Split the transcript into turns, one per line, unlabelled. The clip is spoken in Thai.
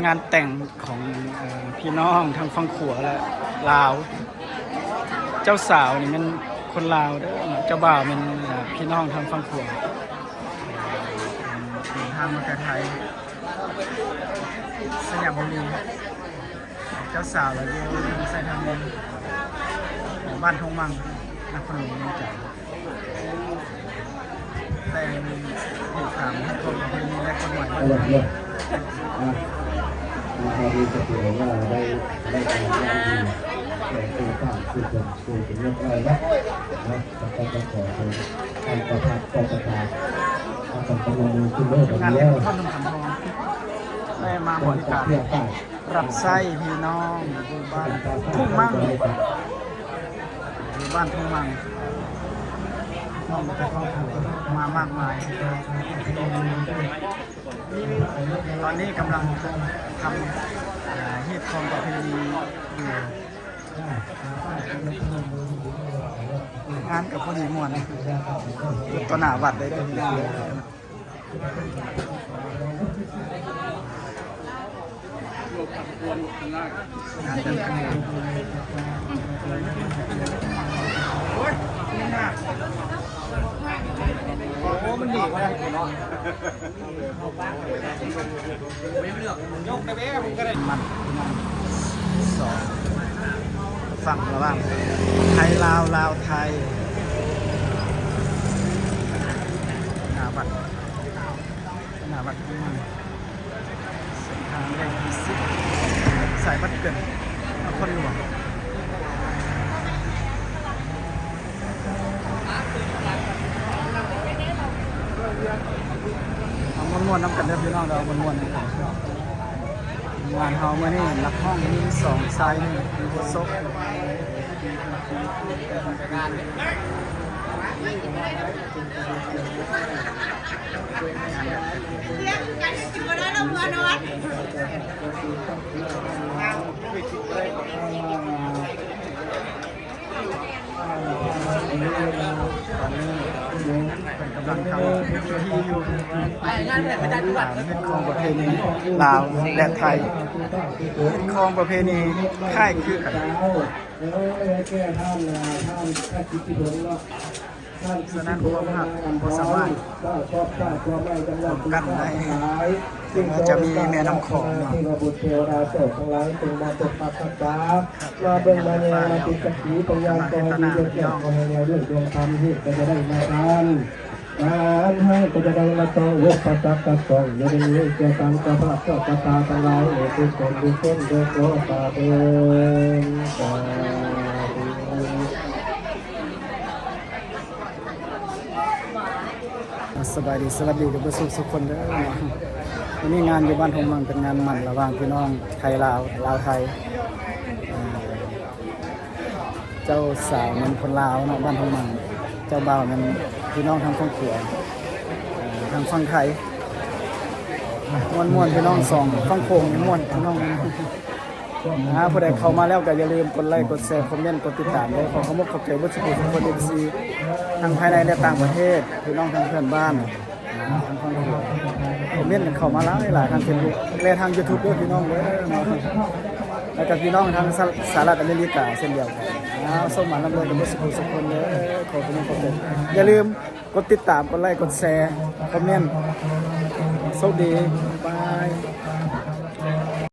งานแต่งของพี่น้องทางฝั่งขัวและลาวเจ้าสาวนี่มันคนลาวเด้อเจ้าบ่าวเป็นพี่น้องทางฝั่งขัวทางมาไทยสยามบุรีเจ้าสาวแล้วอยู่ใส่ทางบ้านทงมังนครหลวงเวียงจันทร์แต่งเหตุการณ์ให้คนประเพณีและคนใหม่บ้านใหม่
พอดีจะเปลี่ยนว่าได้การงานดีแต่คือข้าคือเป็นเรื่องอะไรนะก็จะขอเป็นการประทับประกาศการประมูลขึ้นเรื่อยๆ
งาน
แล้
เลี้ยง
ว
ข้าวหนุ่มขำทองได้มาบริการรับไส้พี่น้องอยู่บ้านทุ่งมั่งอยู่บ้านทุ่งมั่งน้องแต่ครอบครัวมามากมายตอนนี้กำลังทำฮีตคองประเพณีอยู่งานกับพอดีมวนตัวหนาวัดได้ด้วยงานเป็นขนมโอ้ยนี่น่าโอ้มันดีกว่าไม่เลือกยกได้ไหมผมก็ได้มันสองฝั่งระหว่างไทยลาวลาวไทยหน้าบัตรของมันเส้นทางเลข10สายบัตรเกิดนครหลวงเอาม้วนๆน้ำกันเด้อพี่น้องเราม้วนๆนะครับงานเฮาเมื่อนี้รับห้องมี2สาย1มีหัวซกตอนนี้เป็นกำลังทำพิธีอยู่เป็นของประเพณีลาวและไทยเป็นของประเพณีค่ายคือกันฉะนั้นความหักความสามารถกันได้ถึงจะมีแม่น้ำของ
ที่เราบูชาดาวโศกทั้งหลายเป็นมาตกปักปักษามาเบิ่งมาเนี่ยมาติดสักขีพยานกองดีเกี่ยวกับแนวด้วยดวงธรรมที่ก็จะได้มาทานงานให้ก็จะได้มาต้องเวทปัสสักกะสองอย่าได้เกี่ยวกับกระเพาะเจ้ากระตาทั้งหลายทุกคนทุกคนโดยโปรตาเป็น
สบายดีสวัสดีกับสุขคนเด้อวันนี้งานอยู่บ้านทงมังเป็นงานหมั่นระหว่างพี่น้องไทยลาวไทยเจ้าสาวมันคนลาวเนาะบ้านทงมังเจ้าบ่าวมันพี่น้องทางฝั่งขวาทางฝั่งไทยม่วนพี่น้องสองฝั่งโค้งม่วนพี่น้องผู้ใดเข้ามาแล้วก็อย่าลืมกดไลค์กดแชร์คอมเมนต์กดติดตามด้วยขอขอบคุณบุษบกทุกคนFCทั้งภายในและต่างประเทศพี่น้องทางเพื่อนบ้านทางฝั่งขวาคอมเมนต์เข้ามาแล้วหลายทาง Facebook และทาง YouTube ด้วยพี่น้องเด้อแล้วก็พี่น้องทางสหรัฐอเมริกาเช่นเดียวกันส่งมาลำเลยกับบุษบกทุกคนเด้อขอบคุณอย่าลืมกดติดตามกดไลค์กดแชร์คอมเมนต์สวัสดี